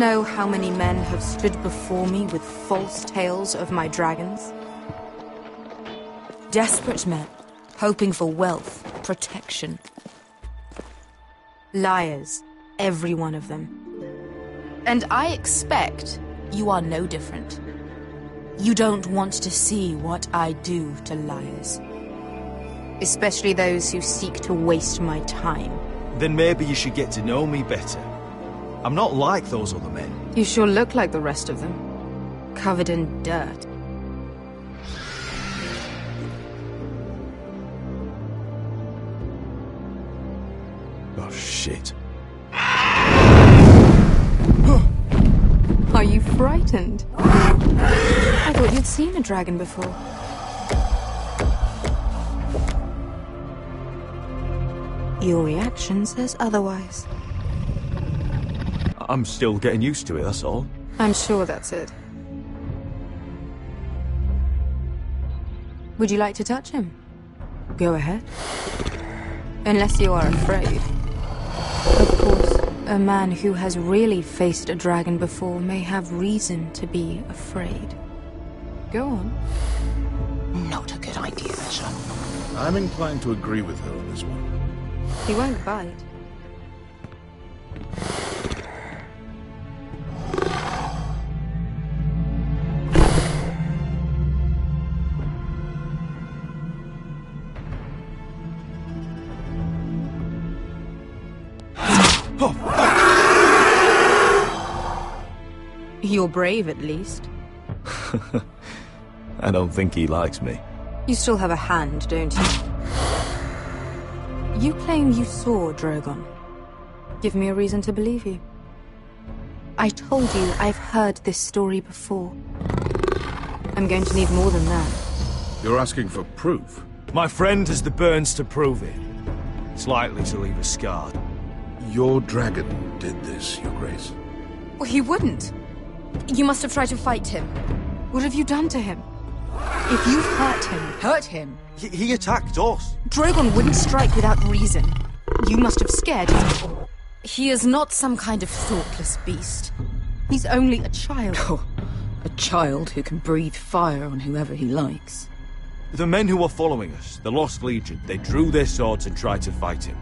know how many men have stood before me with false tales of my dragons? Desperate men, hoping for wealth, protection. Liars, every one of them. And I expect you are no different. You don't want to see what I do to liars. Especially those who seek to waste my time. Then maybe you should get to know me better. I'm not like those other men. You sure look like the rest of them. Covered in dirt. Oh, shit. Are you frightened? I thought you'd seen a dragon before. Your reaction says otherwise. I'm still getting used to it, that's all. I'm sure that's it. Would you like to touch him? Go ahead. Unless you are afraid. Of course, a man who has really faced a dragon before may have reason to be afraid. Go on. Not a good idea, Asher. I'm inclined to agree with her on this one. He won't bite. You're brave, at least. I don't think he likes me. You still have a hand, don't you? You claim you saw Drogon. Give me a reason to believe you. I told you I've heard this story before. I'm going to need more than that. You're asking for proof? My friend has the burns to prove it. It's likely to leave a scar. Your dragon did this, Your Grace. Well, he wouldn't. You must have tried to fight him. What have you done to him? If you've hurt him... He attacked us. Drogon wouldn't strike without reason. You must have scared him. He is not some kind of thoughtless beast. He's only a child. Oh, a child who can breathe fire on whoever he likes. The men who were following us, the Lost Legion, they drew their swords and tried to fight him.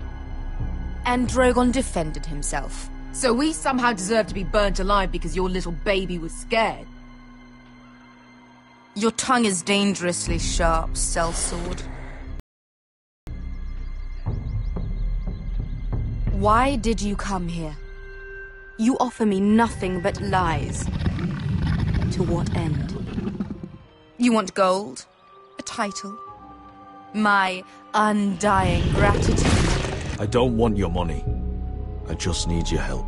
And Drogon defended himself. So we somehow deserve to be burnt alive because your little baby was scared? Your tongue is dangerously sharp, sellsword. Why did you come here? You offer me nothing but lies. To what end? You want gold? A title? My undying gratitude? I don't want your money. I just need your help.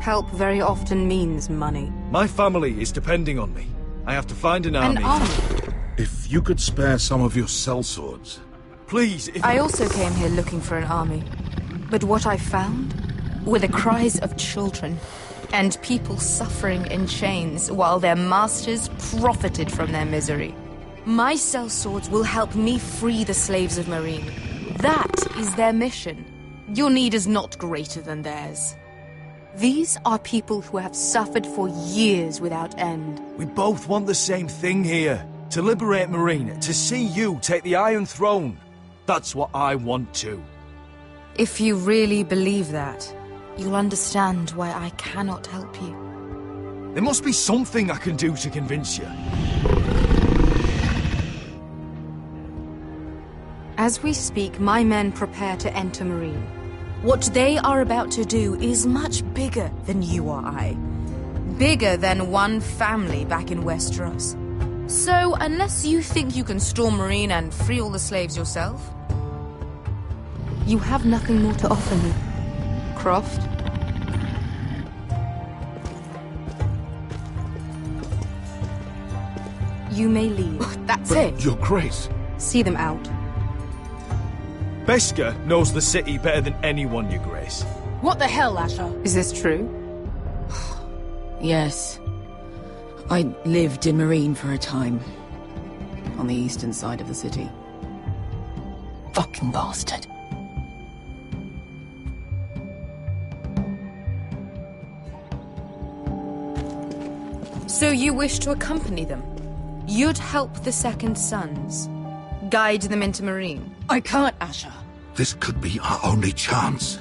Help very often means money. My family is depending on me. I have to find an army. An army? If you could spare some of your sellswords. Please, if... I also came here looking for an army. But what I found were the cries of children and people suffering in chains while their masters profited from their misery. My sellswords will help me free the slaves of Meereen. That is their mission. Your need is not greater than theirs. These are people who have suffered for years without end. We both want the same thing here. To liberate Meereen, to see you take the Iron Throne. That's what I want too. If you really believe that, you'll understand why I cannot help you. There must be something I can do to convince you. As we speak, my men prepare to enter Meereen. What they are about to do is much bigger than you or I. Bigger than one family back in Westeros. So, unless you think you can storm Meereen and free all the slaves yourself, you have nothing more to offer me, Croft. You may leave. That's But it. Your Grace. See them out. Beskha knows the city better than anyone, Your Grace. What the hell, Asher? Is this true? Yes. I lived in Meereen for a time. On the eastern side of the city. Fucking bastard. So you wish to accompany them? You'd help the Second Sons? Guide them into Marine? I can't, Asher. This could be our only chance.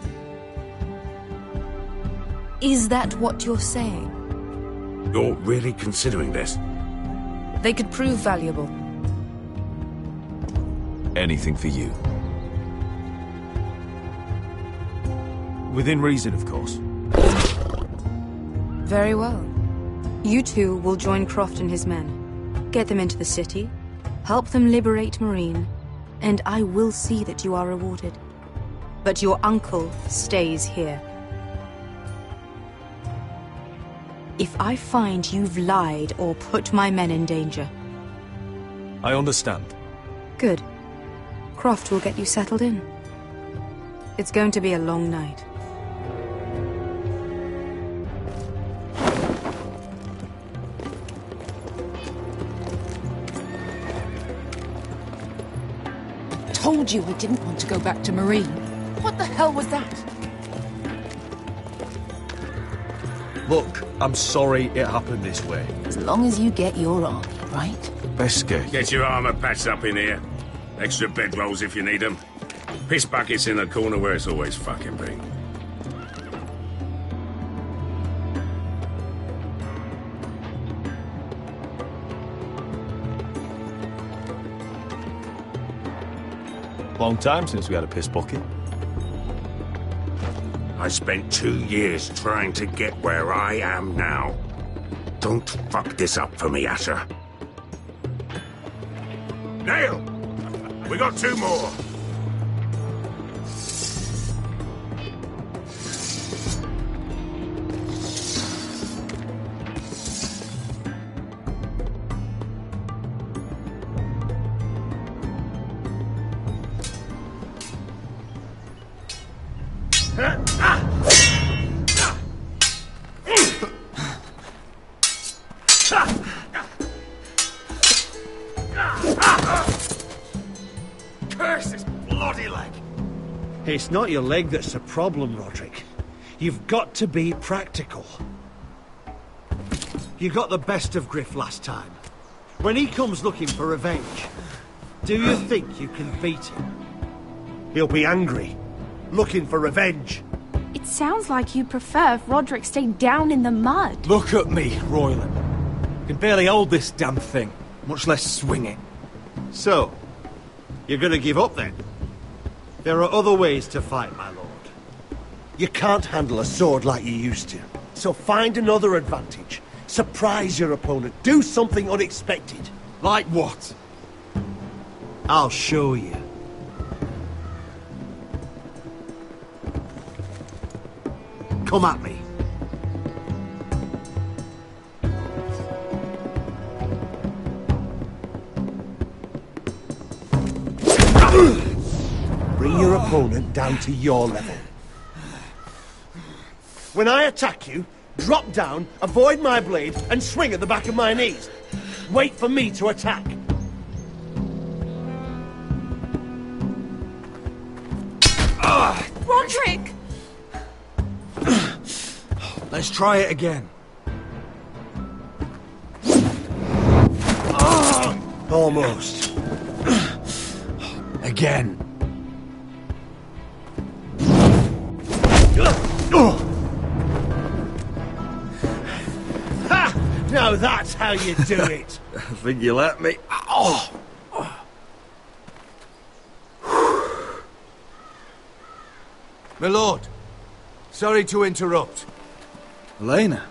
Is that what you're saying? You're really considering this? They could prove valuable. Anything for you. Within reason, of course. Very well. You two will join Croft and his men. Get them into the city, help them liberate Marine, and I will see that you are rewarded. But your uncle stays here. If I find you've lied or put my men in danger... I understand. Good. Croft will get you settled in. It's going to be a long night. Told you we didn't want to go back to Marine. What the hell was that? Look, I'm sorry it happened this way. As long as you get your army, right? Beskar. Get your armor patched up in here. Extra bedrolls if you need them. Piss buckets in the corner where it's always fucking been. Long time since we had a piss bucket. I spent 2 years trying to get where I am now. Don't fuck this up for me, Asher. Nail! We got 2 more. Curse this bloody leg! It's not your leg that's the problem, Roderick. You've got to be practical. You got the best of Griff last time. When he comes looking for revenge, do you think you can beat him? He'll be angry, looking for revenge. It sounds like you prefer if Roderick stayed down in the mud. Look at me, Royland. I can barely hold this damn thing, much less swing it. So, you're gonna give up then? There are other ways to fight, my lord. You can't handle a sword like you used to. So find another advantage. Surprise your opponent. Do something unexpected. Like what? I'll show you. Come at me. Bring your opponent down to your level. When I attack you, drop down, avoid my blade, and swing at the back of my knees. Wait for me to attack. Roderick! Let's try it again. Almost. Again. Ha! Now that's how you do it. I think you let me. Oh! My lord, sorry to interrupt. Elena?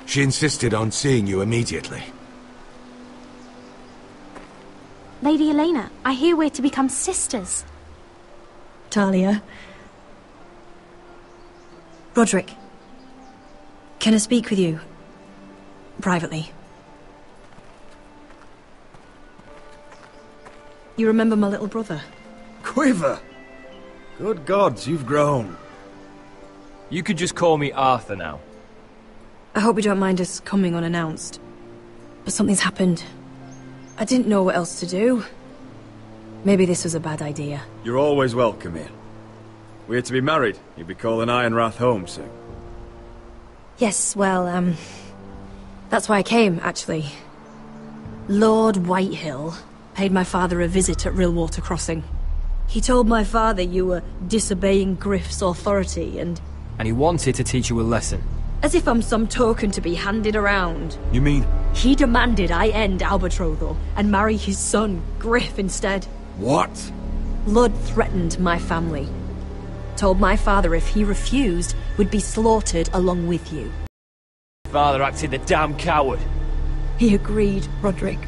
She insisted on seeing you immediately. Lady Elena, I hear we're to become sisters. Talia. Roderick. Can I speak with you? Privately. You remember my little brother? Quiver! Good gods, you've grown. You could just call me Arthur now. I hope you don't mind us coming unannounced. But something's happened. I didn't know what else to do. Maybe this was a bad idea. You're always welcome here. We're to be married. You'll be calling Ironrath home soon. Yes, well, That's why I came, actually. Lord Whitehill paid my father a visit at Rillwater Crossing. He told my father you were disobeying Griff's authority and he wanted to teach you a lesson. as if I'm some token to be handed around. You mean... He demanded I end Albatrothor and marry his son, Griff, instead. What? Lord threatened my family. Told my father if he refused, would be slaughtered along with you. Father acted the damn coward. He agreed, Roderick.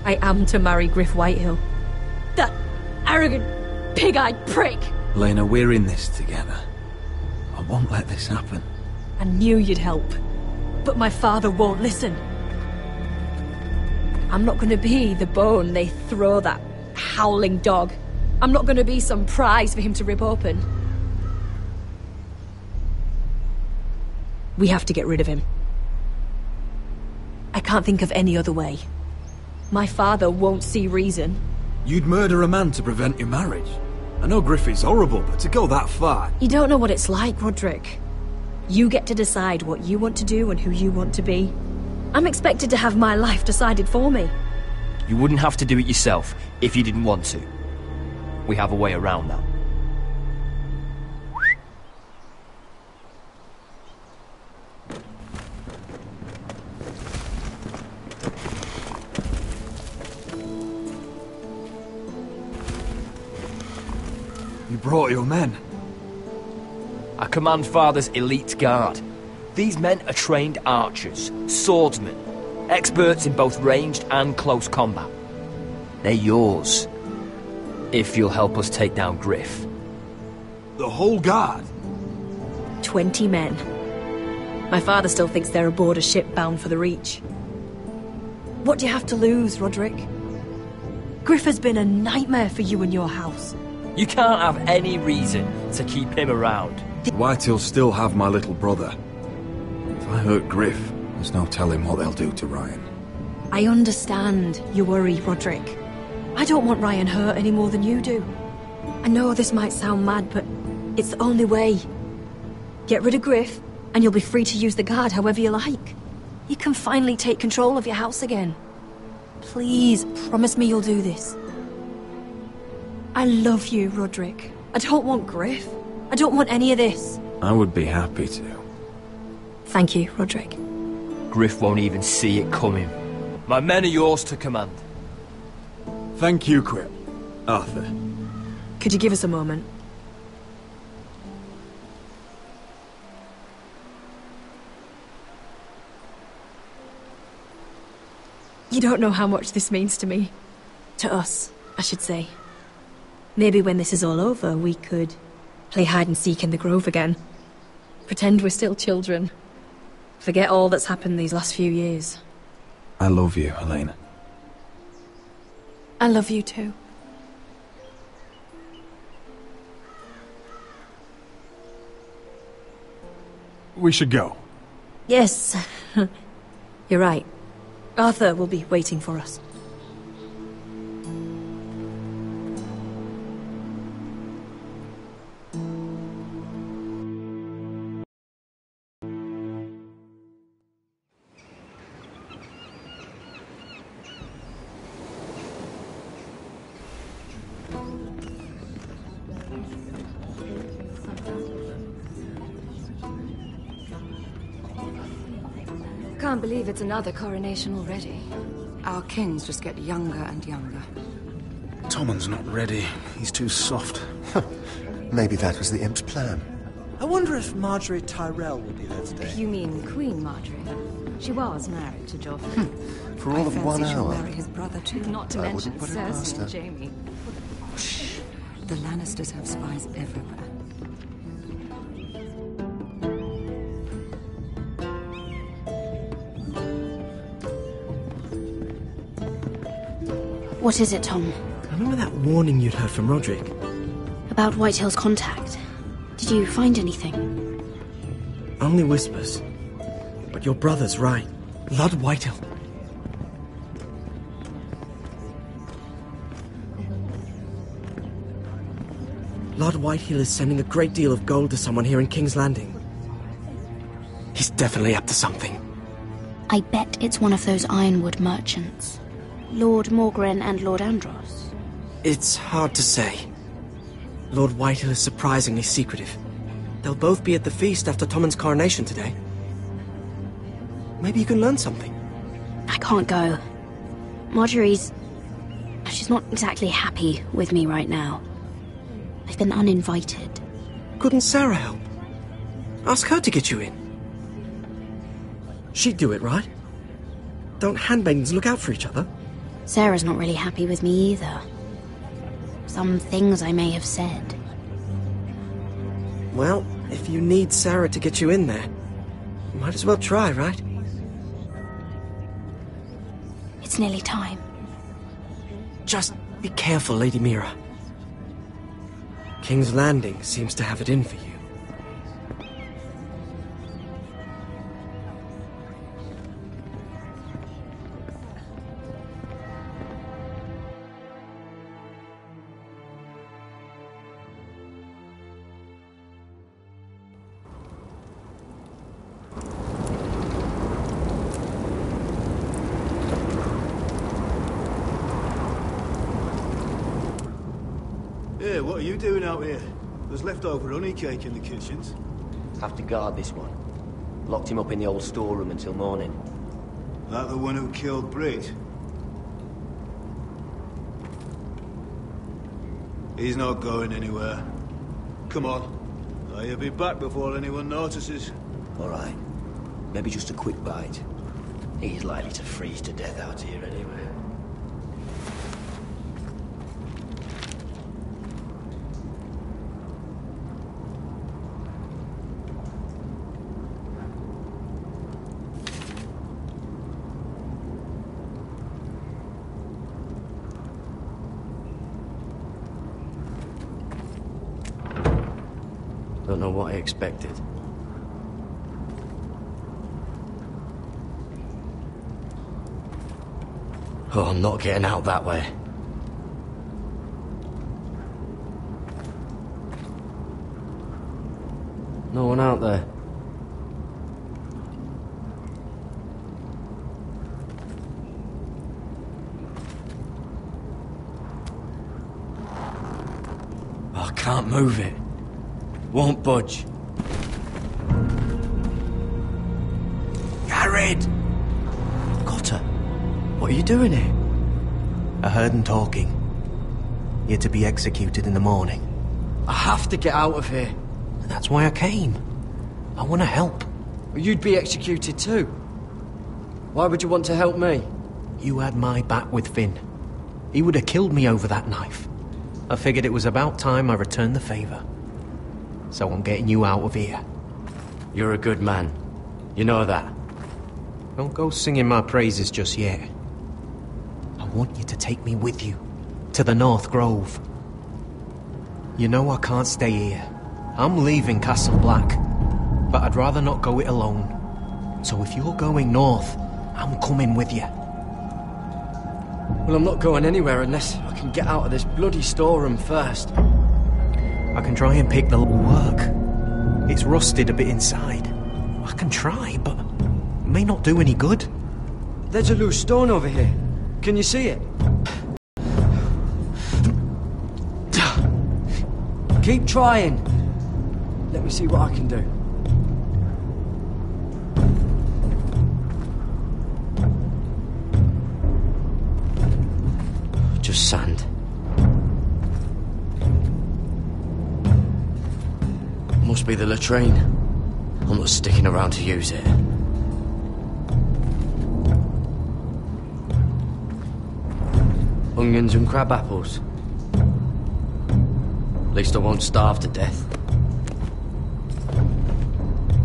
I am to marry Griff Whitehill. That arrogant, pig-eyed prick! Lena, we're in this together. I won't let this happen. I knew you'd help. But my father won't listen. I'm not gonna be the bone they throw that howling dog. I'm not gonna be some prize for him to rip open. We have to get rid of him. I can't think of any other way. My father won't see reason. You'd murder a man to prevent your marriage. I know Griffey's horrible, but to go that far... You don't know what it's like, Roderick. You get to decide what you want to do and who you want to be. I'm expected to have my life decided for me. You wouldn't have to do it yourself if you didn't want to. We have a way around that. You brought your men. I command Father's elite guard. These men are trained archers, swordsmen, experts in both ranged and close combat. They're yours, if you'll help us take down Griff. The whole guard? 20 men. My father still thinks they're aboard a ship bound for the Reach. What do you have to lose, Roderick? Griff has been a nightmare for you and your house. You can't have any reason to keep him around. Whitehill'll still have my little brother. If I hurt Griff, there's no telling what they'll do to Ryan. I understand your worry, Roderick. I don't want Ryan hurt any more than you do. I know this might sound mad, but it's the only way. Get rid of Griff, and you'll be free to use the guard however you like. You can finally take control of your house again. Please, promise me you'll do this. I love you, Roderick. I don't want Griff. I don't want any of this. I would be happy to. Thank you, Roderick. Griff won't even see it coming. My men are yours to command. Thank you, Quip. Arthur. Could you give us a moment? You don't know how much this means to me. To us, I should say. Maybe when this is all over, we could play hide-and-seek in the Grove again. Pretend we're still children. Forget all that's happened these last few years. I love you, Helena. I love you too. We should go. Yes. You're right. Arthur will be waiting for us. Can't believe it's another coronation already. Our kings just get younger and younger. Tommen's not ready. He's too soft. Maybe that was the imp's plan. I wonder if Marjorie Tyrell will be there today. You mean Queen Marjorie? She was married to Joffrey. For all of 1 she'll hour. marry his brother too, not to I mention wouldn't put it past Cersei her. and Jaime. Shh. The Lannisters have spies everywhere. What is it, Tom? Remember that warning you'd heard from Roderick? About Whitehill's contact. Did you find anything? Only whispers. But your brother's right. Lord Whitehill. Lord Whitehill is sending a great deal of gold to someone here in King's Landing. He's definitely up to something. I bet it's one of those ironwood merchants. Lord Morgren and Lord Andros. It's hard to say. Lord Whitehill is surprisingly secretive. They'll both be at the feast after Tommen's coronation today. Maybe you can learn something. I can't go. She's not exactly happy with me right now. I've been uninvited. Couldn't Sarah help? Ask her to get you in. She'd do it, right? Don't handmaidens look out for each other? Sarah's not really happy with me either. Some things I may have said. Well, if you need Sarah to get you in there, you might as well try, right? It's nearly time. Just be careful, Lady Mira. King's Landing seems to have it in for you. Yeah, what are you doing out here? There's leftover honey cake in the kitchens. Have to guard this one. Locked him up in the old storeroom until morning. That the one who killed Brit? He's not going anywhere. Come on. I'll be back before anyone notices. All right. Maybe just a quick bite. He's likely to freeze to death out here anyway. Don't know what I expected. Oh, I'm not getting out that way. No one out there. I can't move it. Won't budge. Garrett! Cotter, what are you doing here? I heard him talking. You're to be executed in the morning. I have to get out of here. That's why I came. I want to help. You'd be executed too. Why would you want to help me? You had my back with Finn. He would have killed me over that knife. I figured it was about time I returned the favor. So I'm getting you out of here. You're a good man. You know that. Don't go singing my praises just yet. I want you to take me with you. To the North Grove. You know I can't stay here. I'm leaving Castle Black. But I'd rather not go it alone. So if you're going north, I'm coming with you. Well, I'm not going anywhere unless I can get out of this bloody storeroom first. I can try and pick the work. It's rusted a bit inside. I can try, but it may not do any good. There's a loose stone over here. Can you see it? Keep trying. Let me see what I can do. Just sand. Must be the latrine. I'm not sticking around to use it. Onions and crab apples. At least I won't starve to death.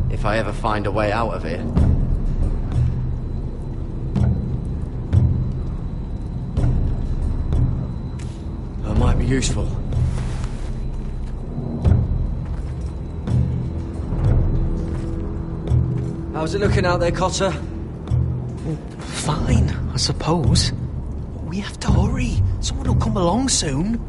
If I ever find a way out of here. That might be useful. How's it looking out there, Cotter? Fine, I suppose. But we have to hurry. Someone will come along soon.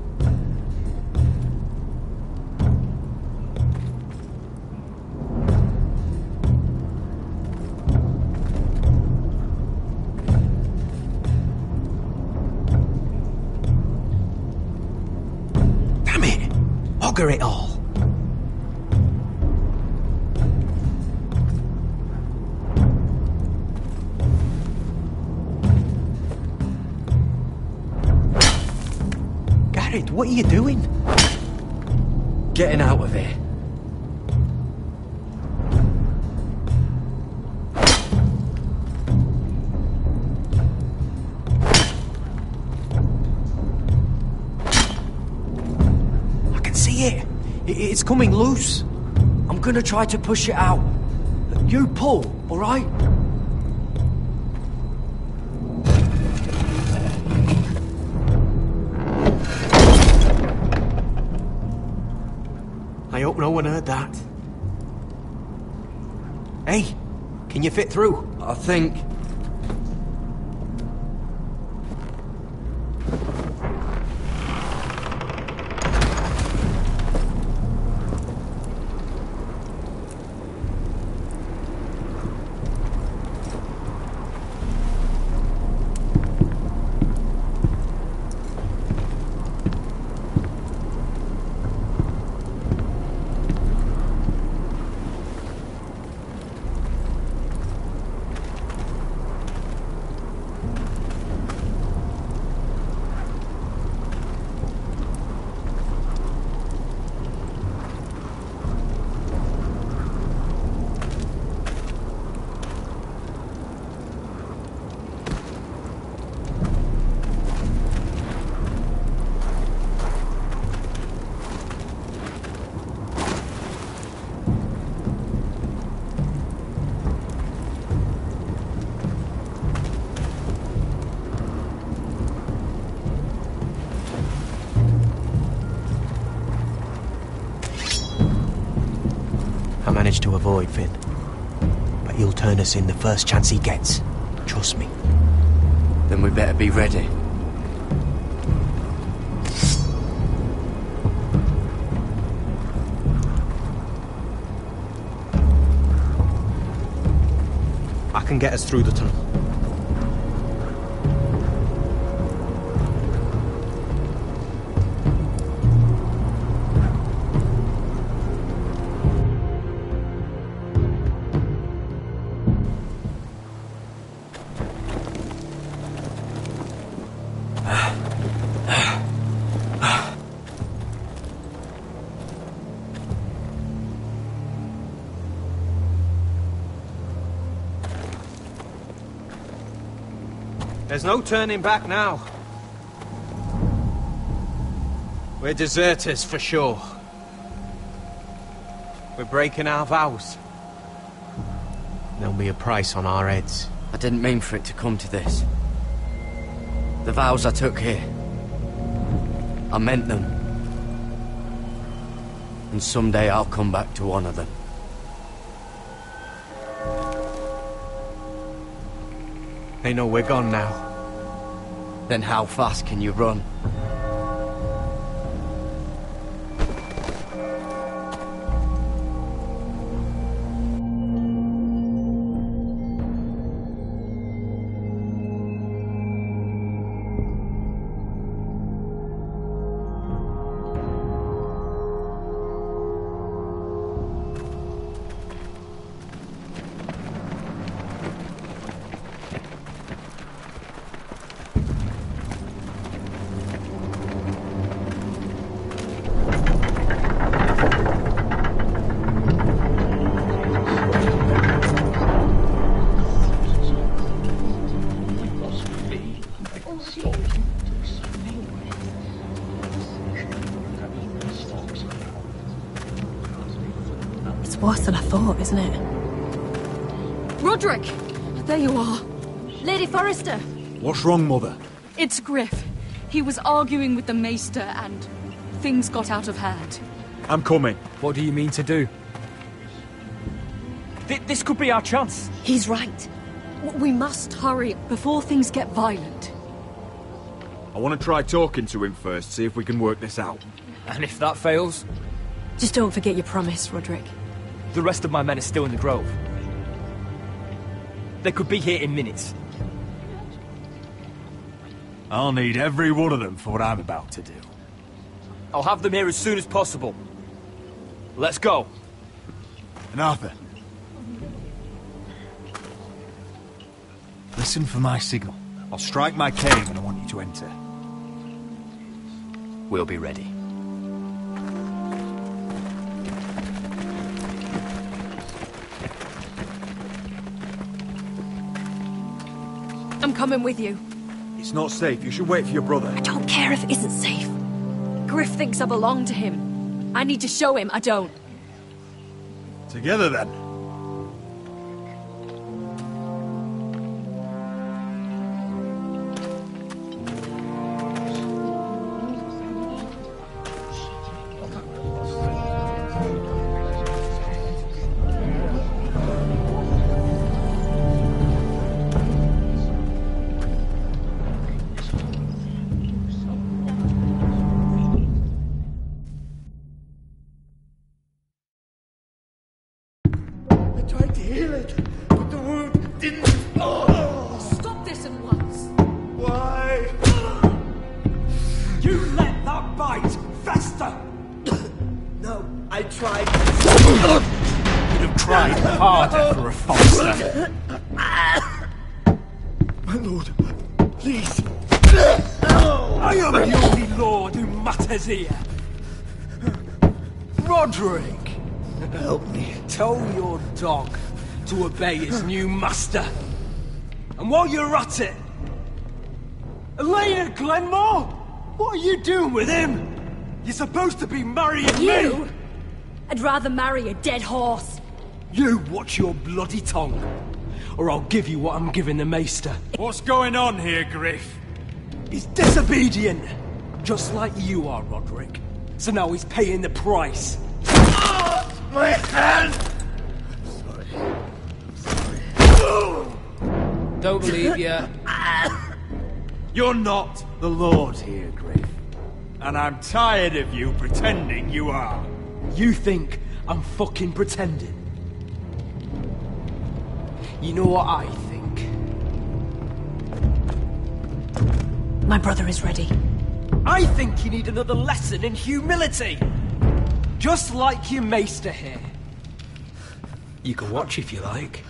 Bugger it all. Garrett, what are you doing? Getting out of here. It's coming loose. I'm gonna try to push it out. You pull, alright? I hope no one heard that. Hey, can you fit through? I think... I managed to avoid Finn. But he'll turn us in the first chance he gets. Trust me. Then we better be ready. I can get us through the tunnel. There's no turning back now. We're deserters for sure. We're breaking our vows. There'll be a price on our heads. I didn't mean for it to come to this. The vows I took here, I meant them. And someday I'll come back to honour them. They know we're gone now. Then how fast can you run? Worse than I thought, isn't it? Roderick! There you are. Lady Forrester! What's wrong, Mother? It's Griff. He was arguing with the Maester and things got out of hand. I'm coming. What do you mean to do? This could be our chance. He's right. We must hurry before things get violent. I want to try talking to him first, see if we can work this out. And if that fails? Just don't forget your promise, Roderick. The rest of my men are still in the grove. They could be here in minutes. I'll need every one of them for what I'm about to do. I'll have them here as soon as possible. Let's go. And Arthur. Listen for my signal. I'll strike my cane when I want you to enter. We'll be ready. I'm coming with you. It's not safe. You should wait for your brother. I don't care if it isn't safe. Griff thinks I belong to him. I need to show him I don't. Together, then. Roderick! Help me. Tell your dog to obey his new master. And while you're at it... Elena Glenmore? What are you doing with him? You're supposed to be marrying me! I'd rather marry a dead horse. You watch your bloody tongue, or I'll give you what I'm giving the maester. What's going on here, Griff? He's disobedient, just like you are, Roderick. So now he's paying the price. My hand! Don't believe you. You're not the Lord here, Griff. And I'm tired of you pretending you are. You think I'm fucking pretending? You know what I think? My brother is ready. I think you need another lesson in humility. Just like your maester here. You can watch if you like.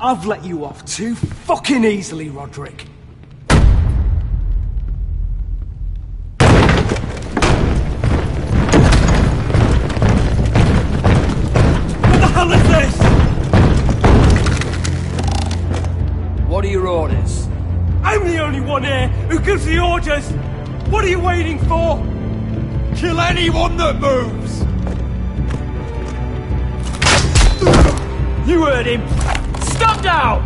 I've let you off too fucking easily, Roderick. What the hell is this? What are your orders? I'm the only one here who gives the orders! What are you waiting for? Kill anyone that moves! You heard him! Stop now!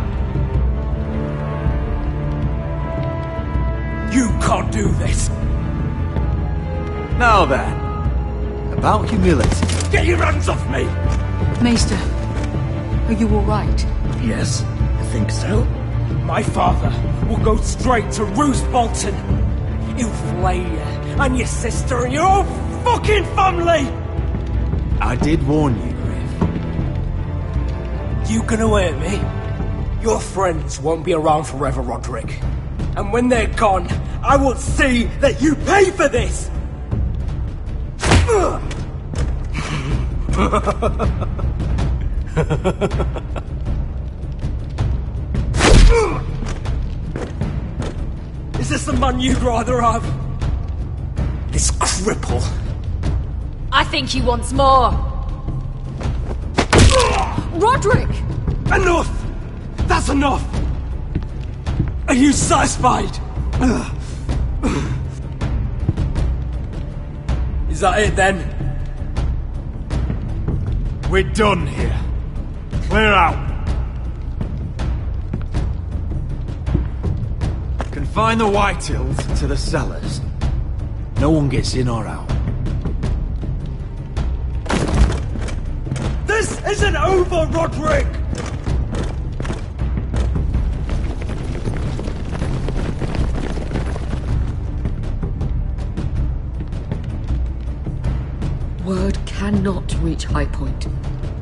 You can't do this! Now then, about humility. Get your hands off me! Maester, are you alright? Yes, I think so. My father will go straight to Roose Bolton. He'll flay you, and your sister, and your whole fucking family! I did warn you, Griff. You gonna hurt me? Your friends won't be around forever, Roderick. And when they're gone, I will see that you pay for this! Is this the man you'd rather have? This cripple. I think he wants more. Roderick! Enough! That's enough! Are you satisfied? Is that it then? We're done here. Clear out. Confine the Whitehills to the cellars. No one gets in or out. This isn't over, Roderick! Word cannot reach High Point.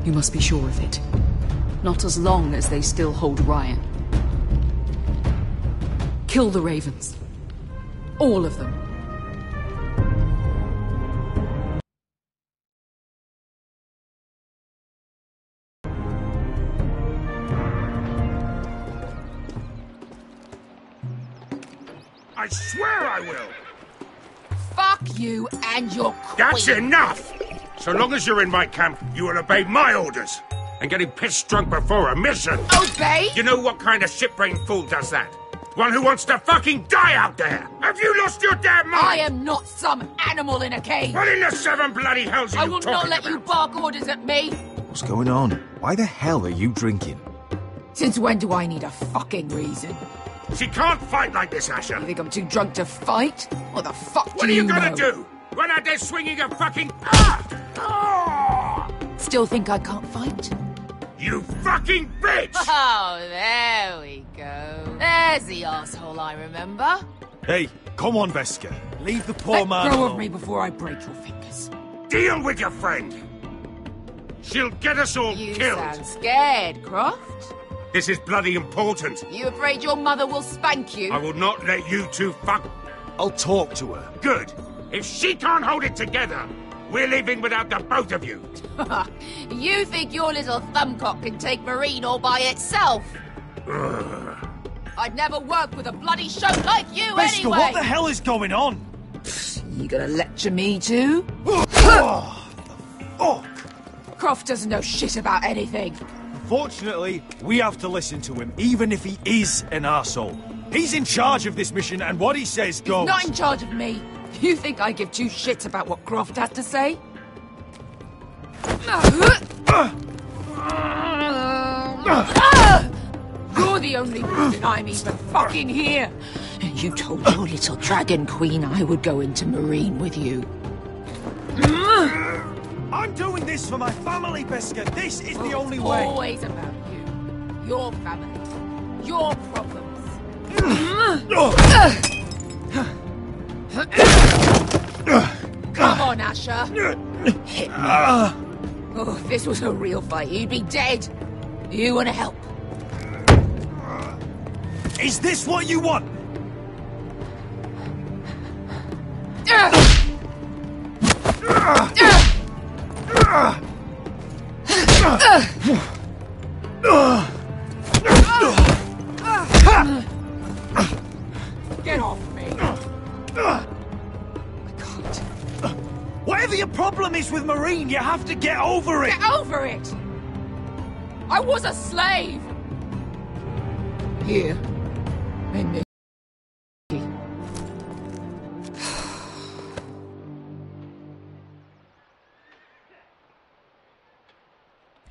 You must be sure of it. Not as long as they still hold Ryan. Kill the Ravens. All of them. I swear I will! Fuck you and your queen. That's enough! So long as you're in my camp, you will obey my orders. And getting pissed drunk before a mission. Obey? You know what kind of shit-brained fool does that? One who wants to fucking die out there! Have you lost your damn mind? I am not some animal in a cage. What in the seven bloody hells are I you will talking not let about? you bark orders at me. What's going on? Why the hell are you drinking? Since when do I need a fucking reason? She can't fight like this, Asher. You think I'm too drunk to fight? What the fuck What do are you know? gonna do? Run out there swinging a fucking... Still think I can't fight? You fucking bitch! Oh, there we go. There's the asshole I remember. Hey, come on, Veska. Leave the poor Let man go alone. of me before I break your fingers. Deal with your friend. She'll get us all You killed. sound scared, Croft. This is bloody important. You afraid your mother will spank you? I will not let you two fuck... I'll talk to her. Good. If she can't hold it together, we're leaving without the both of you. You think your little thumbcock can take Marine all by itself? I'd never work with a bloody show like you Veska, anyway! what the hell is going on? You gonna lecture me too? Croft doesn't know shit about anything. Unfortunately, we have to listen to him, even if he is an arsehole. He's in charge of this mission, and what he says goes. He's not in charge of me. You think I give two shits about what Croft has to say? You're the only reason I'm even fucking here. You told your little dragon queen I would go into Marine with you. I'm doing this for my family, Veska. This is the only way. Always about you. Your family. Your problems. Come on, Asher. Hit me. Oh, if this was a real fight, you'd be dead. You want to help? Is this what you want? Get off me. I can't. Whatever your problem is with Marine, you have to get over it. Get over it. I was a slave. Here. In this.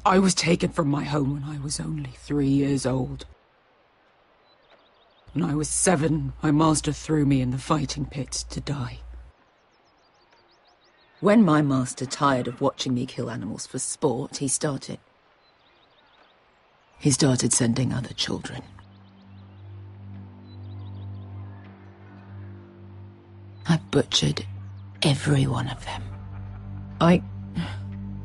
I was taken from my home when I was only 3 years old. When I was 7, my master threw me in the fighting pit to die. When my master tired of watching me kill animals for sport, he started sending other children. I butchered every one of them.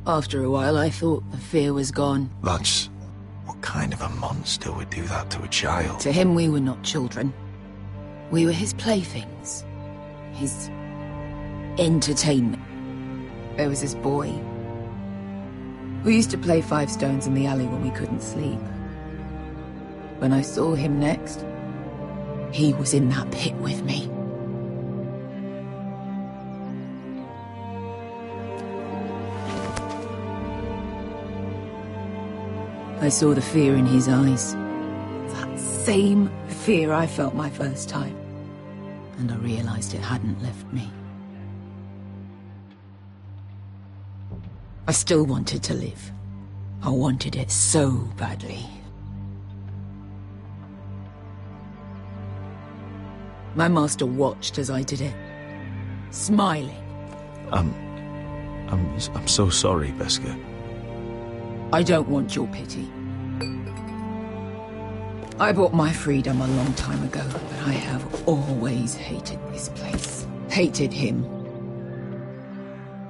After a while, I thought the fear was gone. That's... What kind of a monster would do that to a child? To him, we were not children. We were his playthings. His entertainment. There was this boy. We used to play 5 stones in the alley when we couldn't sleep. When I saw him next, he was in that pit with me. I saw the fear in his eyes. That same fear I felt my first time. And I realized it hadn't left me. I still wanted to live. I wanted it so badly. My master watched as I did it, smiling. I'm so sorry, Veska. I don't want your pity. I bought my freedom a long time ago, but I have always hated this place. Hated him.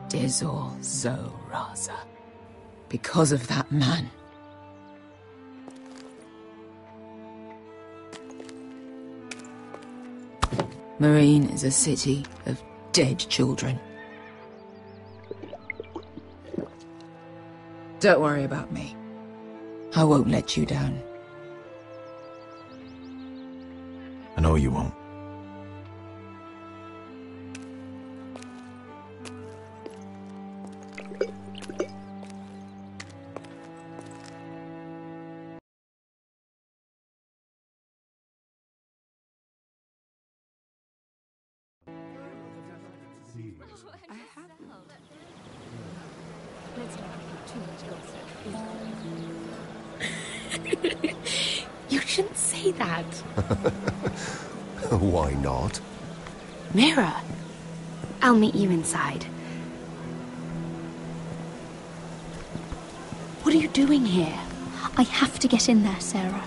Dezor Zoraza. Because of that man. Marine is a city of dead children. Don't worry about me. I won't let you down. I know you won't. I haven't. Let's not have too much gossip. You shouldn't say that. Why not? Mira, I'll meet you inside. What are you doing here? I have to get in there, Sarah.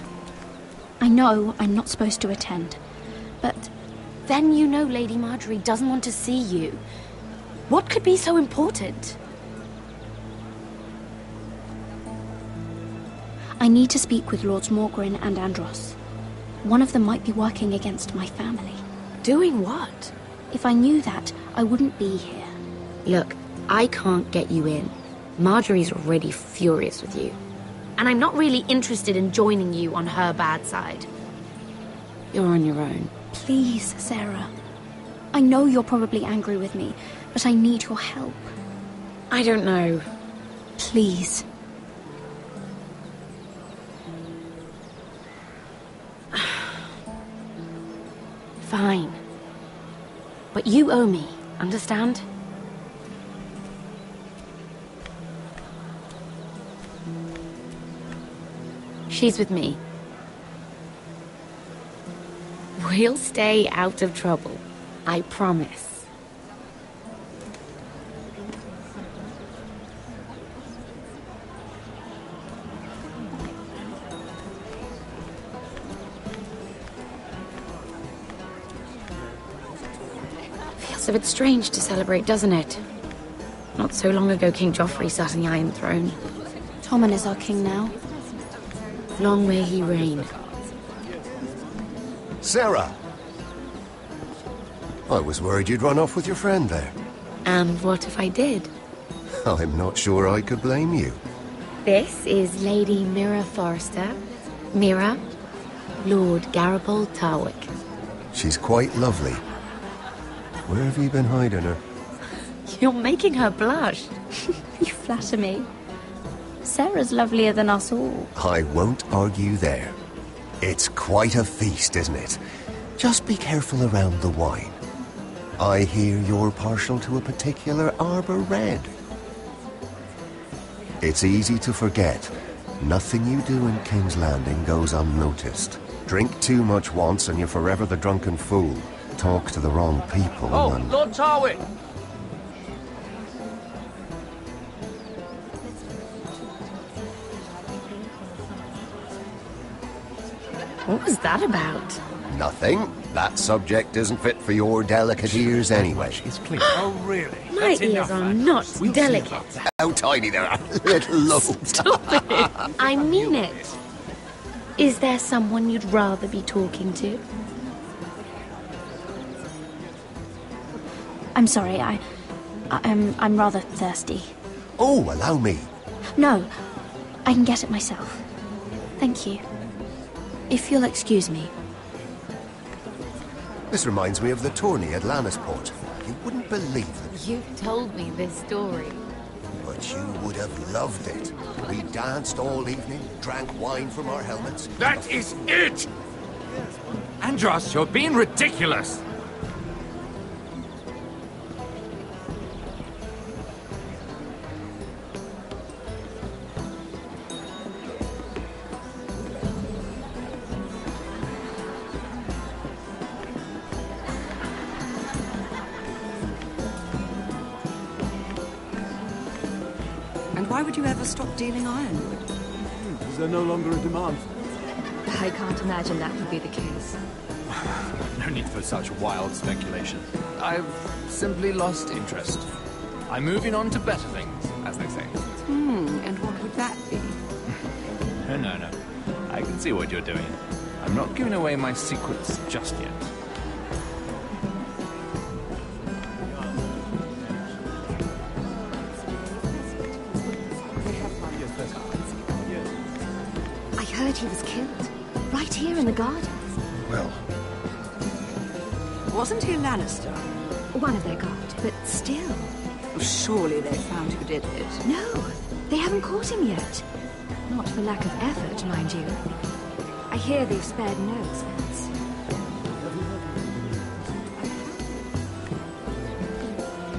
I know I'm not supposed to attend, but... Then you know Lady Marjorie doesn't want to see you. What could be so important? I need to speak with Lords Morgren and Andros. One of them might be working against my family. Doing what? If I knew that, I wouldn't be here. Look, I can't get you in. Marjorie's already furious with you. And I'm not really interested in joining you on her bad side. You're on your own. Please, Sarah. I know you're probably angry with me, but I need your help. I don't know. Please. Fine. But you owe me, understand? She's with me. We'll stay out of trouble. I promise. Feels a bit strange to celebrate, doesn't it? Not so long ago, King Joffrey sat on the Iron Throne. Tommen is our king now. Long may he reign. Sarah! I was worried you'd run off with your friend there. And what if I did? I'm not sure I could blame you. This is Lady Mira Forrester. Mira, Lord Garibald Tarwick. She's quite lovely. Where have you been hiding her? You're making her blush. You flatter me. Sarah's lovelier than us all. I won't argue there. It's quite a feast, isn't it? Just be careful around the wine. I hear you're partial to a particular Arbor Red. It's easy to forget. Nothing you do in King's Landing goes unnoticed. Drink too much once and you're forever the drunken fool. Talk to the wrong people and... Lord Tarwick! What was that about? Nothing. That subject isn't fit for your delicate ears anyway. It's clear. Oh, really? My ears are not delicate. How tiny they are. Little lobes. Stop it. I mean it. Is there someone you'd rather be talking to? I'm sorry, I'm rather thirsty. Oh, allow me. No, I can get it myself. Thank you. If you'll excuse me. This reminds me of the tourney at Lannisport. You wouldn't believe it. You've told me this story. But you would have loved it. We danced all evening, drank wine from our helmets. That is it! Andros, you're being ridiculous! Why would you ever stop dealing ironwood? Is there no longer a demand? I can't imagine that would be the case. No need for such wild speculation. I've simply lost interest. I'm moving on to better things, as they say. And what would that be? No. I can see what you're doing. I'm not giving away my secrets just yet. I heard he was killed. Right here in the gardens. Well... Wasn't he a Lannister? One of their guard, but still. Surely they found who did it. No, they haven't caught him yet. Not for lack of effort, mind you. I hear they've spared no expense.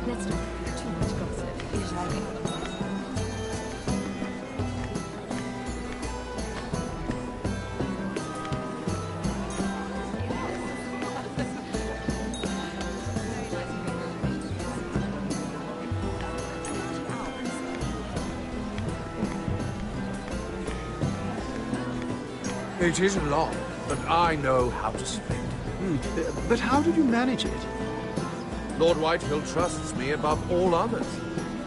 Let's It is long, but I know how to spend it. But how did you manage it? Lord Whitehill trusts me above all others.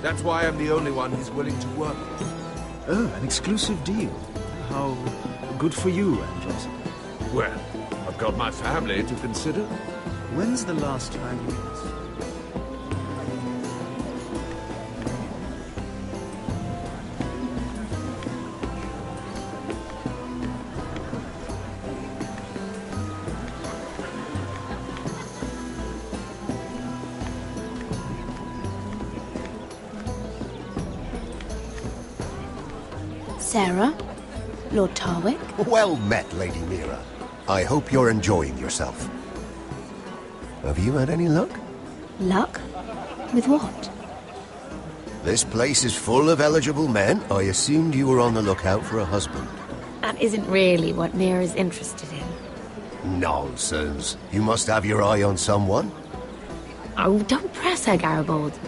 That's why I'm the only one he's willing to work with. Oh, an exclusive deal. How good for you, Andros. Well, I've got my family to consider. When's the last time you... Sarah? Lord Tarwick? Well met, Lady Mira. I hope you're enjoying yourself. Have you had any luck? Luck? With what? This place is full of eligible men. I assumed you were on the lookout for a husband. That isn't really what Mira's interested in. Nonsense. You must have your eye on someone. Oh, don't press her, Garibaldi.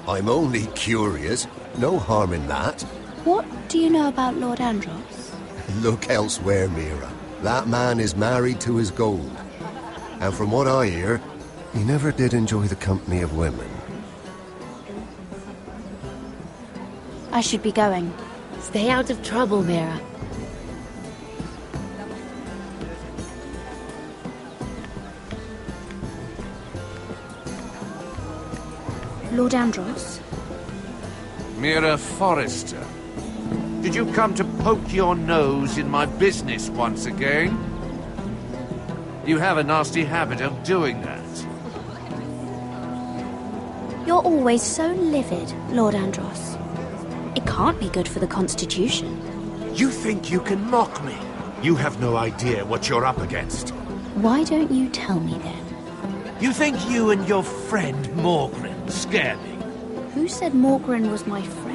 I'm only curious. No harm in that. What do you know about Lord Andros? Look elsewhere, Mira. That man is married to his gold. And from what I hear, he never did enjoy the company of women. I should be going. Stay out of trouble, Mira. Lord Andros? Mira Forrester. Did you come to poke your nose in my business once again? You have a nasty habit of doing that. You're always so livid, Lord Andros. It can't be good for the Constitution. You think you can mock me? You have no idea what you're up against. Why don't you tell me then? You think you and your friend Morgren scare me? Who said Morgren was my friend?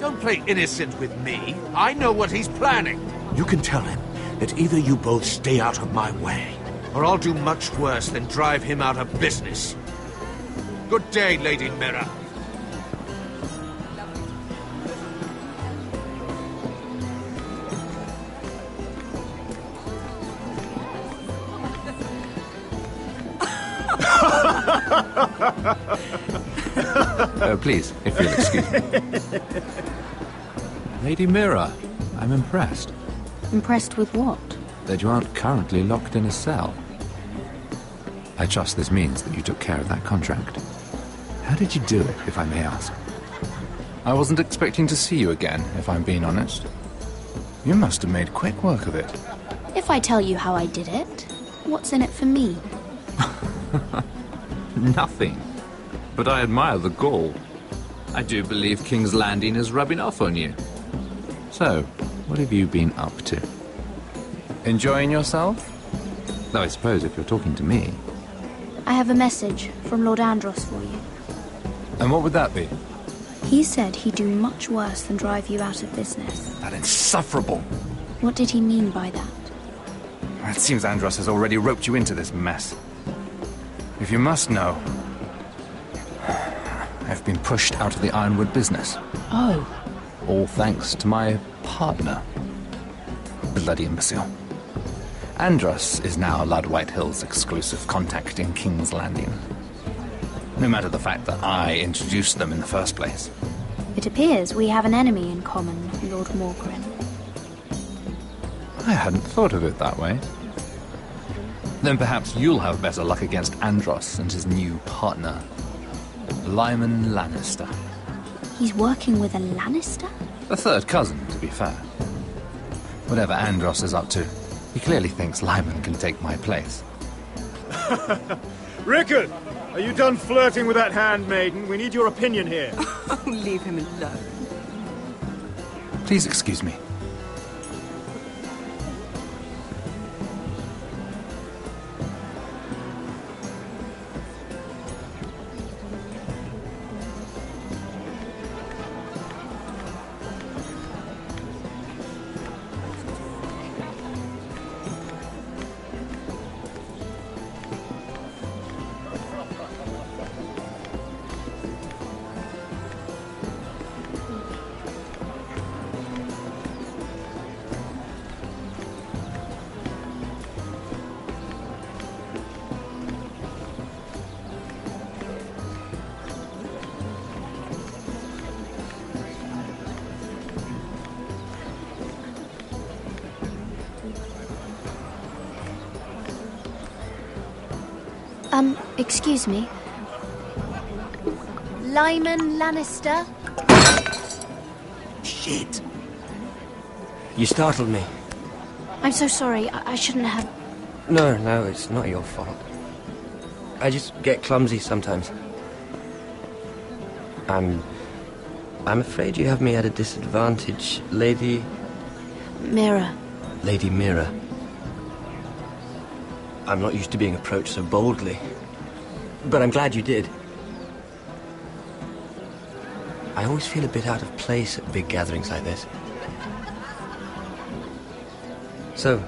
Don't play innocent with me. I know what he's planning. You can tell him that either you both stay out of my way, or I'll do much worse than drive him out of business. Good day, Lady Mira. Please, if you'll excuse me. Lady Mira, I'm impressed. Impressed with what? That you aren't currently locked in a cell. I trust this means that you took care of that contract. How did you do it, if I may ask? I wasn't expecting to see you again, if I'm being honest. You must have made quick work of it. If I tell you how I did it, what's in it for me? Nothing. But I admire the gall. I do believe King's Landing is rubbing off on you. So, what have you been up to? Enjoying yourself? Though I suppose if you're talking to me... I have a message from Lord Andros for you. And what would that be? He said he'd do much worse than drive you out of business. That insufferable! What did he mean by that? It seems Andros has already roped you into this mess. If you must know... I've been pushed out of the ironwood business. Oh. All thanks to my partner. Bloody imbecile. Andros is now Lord Whitehill's exclusive contact in King's Landing. No matter the fact that I introduced them in the first place. It appears we have an enemy in common, Lord Morgren. I hadn't thought of it that way. Then perhaps you'll have better luck against Andros and his new partner, Lyman Lannister. He's working with a Lannister? A third cousin, to be fair. Whatever Andros is up to, he clearly thinks Lyman can take my place. Rickard! Are you done flirting with that handmaiden? We need your opinion here. Oh, leave him alone. Please excuse me. Excuse me. Lyman Lannister? Shit. You startled me. I'm so sorry. I shouldn't have... No, it's not your fault. I just get clumsy sometimes. I'm afraid you have me at a disadvantage, Lady... Mira. Lady Mira. I'm not used to being approached so boldly. But I'm glad you did. I always feel a bit out of place at big gatherings like this. So,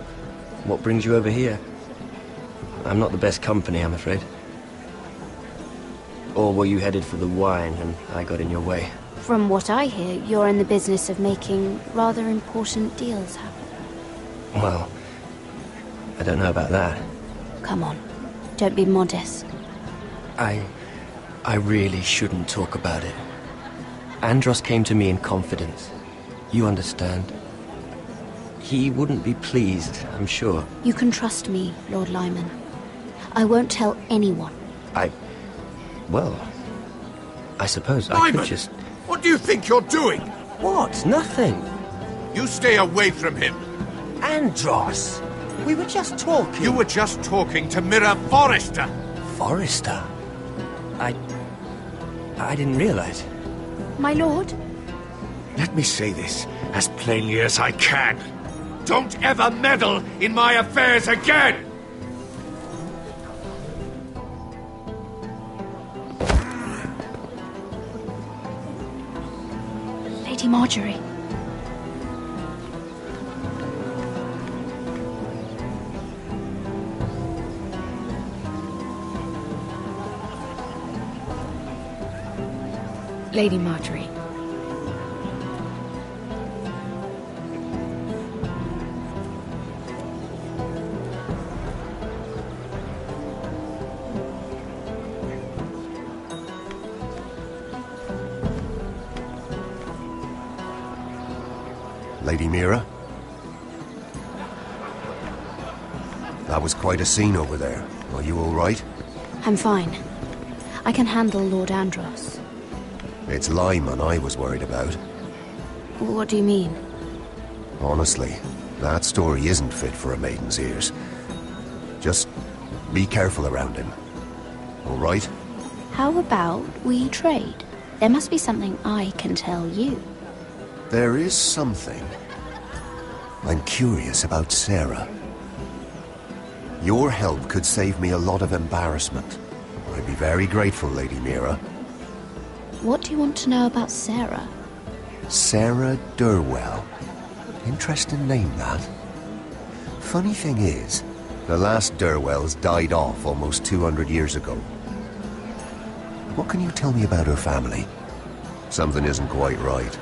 what brings you over here? I'm not the best company, I'm afraid. Or were you headed for the wine and I got in your way? From what I hear, you're in the business of making rather important deals happen. Well, I don't know about that. Come on, don't be modest. I really shouldn't talk about it. Andros came to me in confidence. You understand? He wouldn't be pleased, I'm sure. You can trust me, Lord Lyman. I won't tell anyone. Well, I suppose I Lyman, could just... what do you think you're doing? What? Nothing. You stay away from him. Andros, we were just talking. You were just talking to Mira Forrester. Forrester? I didn't realize. My lord? Let me say this as plainly as I can. Don't ever meddle in my affairs again! Lady Marjorie. Lady Marjorie. Lady Mira? That was quite a scene over there. Are you all right? I'm fine. I can handle Lord Andros. It's Lyman I was worried about. What do you mean? Honestly, that story isn't fit for a maiden's ears. Just be careful around him. All right? How about we trade? There must be something I can tell you. There is something. I'm curious about Sarah. Your help could save me a lot of embarrassment. I'd be very grateful, Lady Mira. What do you want to know about Sarah? Sarah Durwell. Interesting name, that. Funny thing is, the last Durwells died off almost 200 years ago. What can you tell me about her family? Something isn't quite right,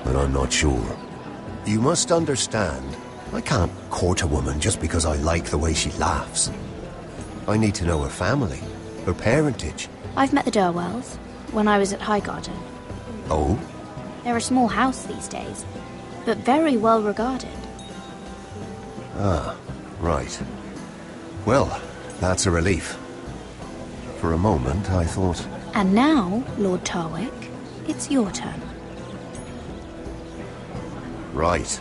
but I'm not sure. You must understand, I can't court a woman just because I like the way she laughs. I need to know her family, her parentage. I've met the Durwells when I was at Highgarden. Oh? They're a small house these days, but very well regarded. Ah, right. Well, that's a relief. For a moment, I thought... And now, Lord Tarwick, it's your turn. Right.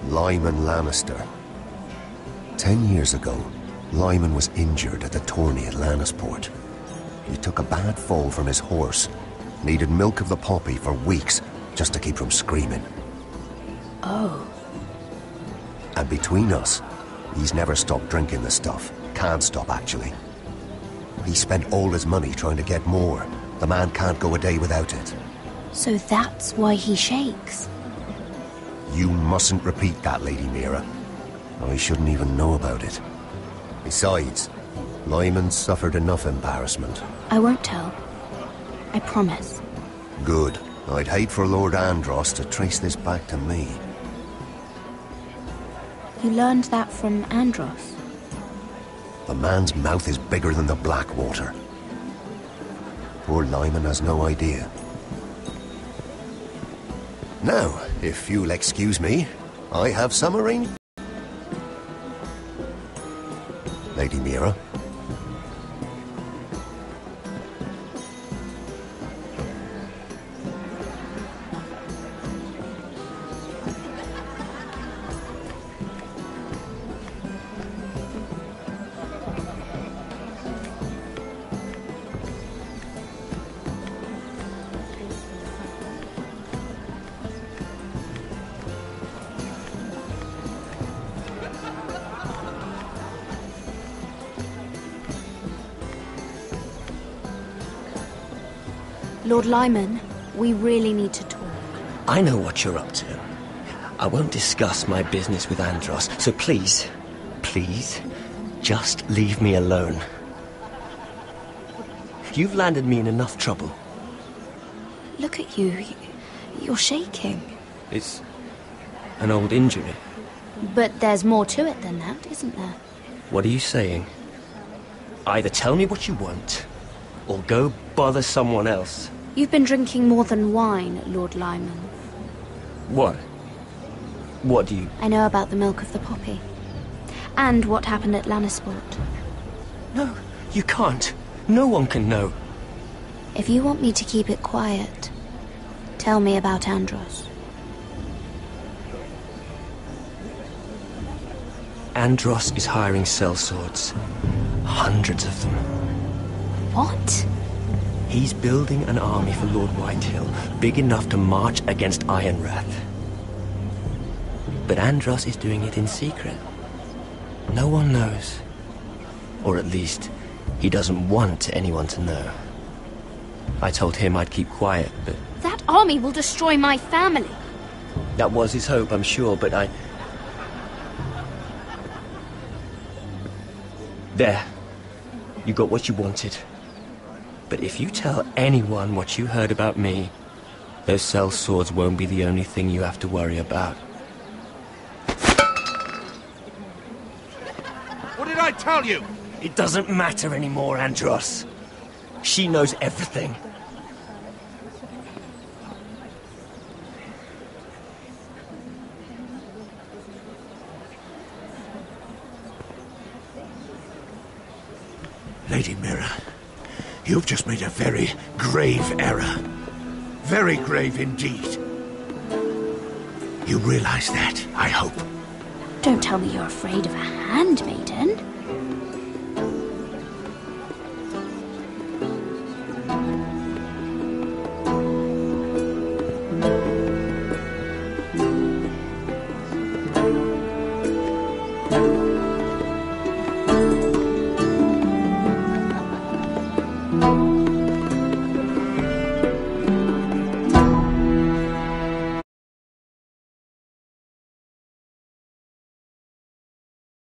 Lyman Lannister. 10 years ago, Lyman was injured at the tourney at Lannisport. He took a bad fall from his horse. Needed milk of the poppy for weeks just to keep from screaming. Oh. And between us, he's never stopped drinking the stuff. Can't stop, actually. He spent all his money trying to get more. The man can't go a day without it. So that's why he shakes. You mustn't repeat that, Lady Mira. I shouldn't even know about it. Besides, Lyman suffered enough embarrassment. I won't tell. I promise. Good. I'd hate for Lord Andros to trace this back to me. You learned that from Andros? The man's mouth is bigger than the Blackwater. Poor Lyman has no idea. Now, if you'll excuse me, I have some arranged... Lady Mira? Lord Lyman, we really need to talk. I know what you're up to. I won't discuss my business with Andros, so please, just leave me alone. You've landed me in enough trouble. Look at you. You're shaking. It's an old injury. But there's more to it than that, isn't there? What are you saying? Either tell me what you want, or go bother someone else. You've been drinking more than wine, Lord Lyman. What? What do you... I know about the milk of the poppy. And what happened at Lannisport. No, you can't. No one can know. If you want me to keep it quiet, tell me about Andros. Andros is hiring sellswords. Hundreds of them. What? He's building an army for Lord Whitehill, big enough to march against Ironrath. But Andros is doing it in secret. No one knows. Or at least, he doesn't want anyone to know. I told him I'd keep quiet, but... That army will destroy my family. That was his hope, I'm sure, but I... There. You got what you wanted. But if you tell anyone what you heard about me, those sellswords won't be the only thing you have to worry about. What did I tell you? It doesn't matter anymore, Andros. She knows everything. Lady Mira, you've just made a very grave error. Very grave indeed. You realize that, I hope. Don't tell me you're afraid of a handmaiden.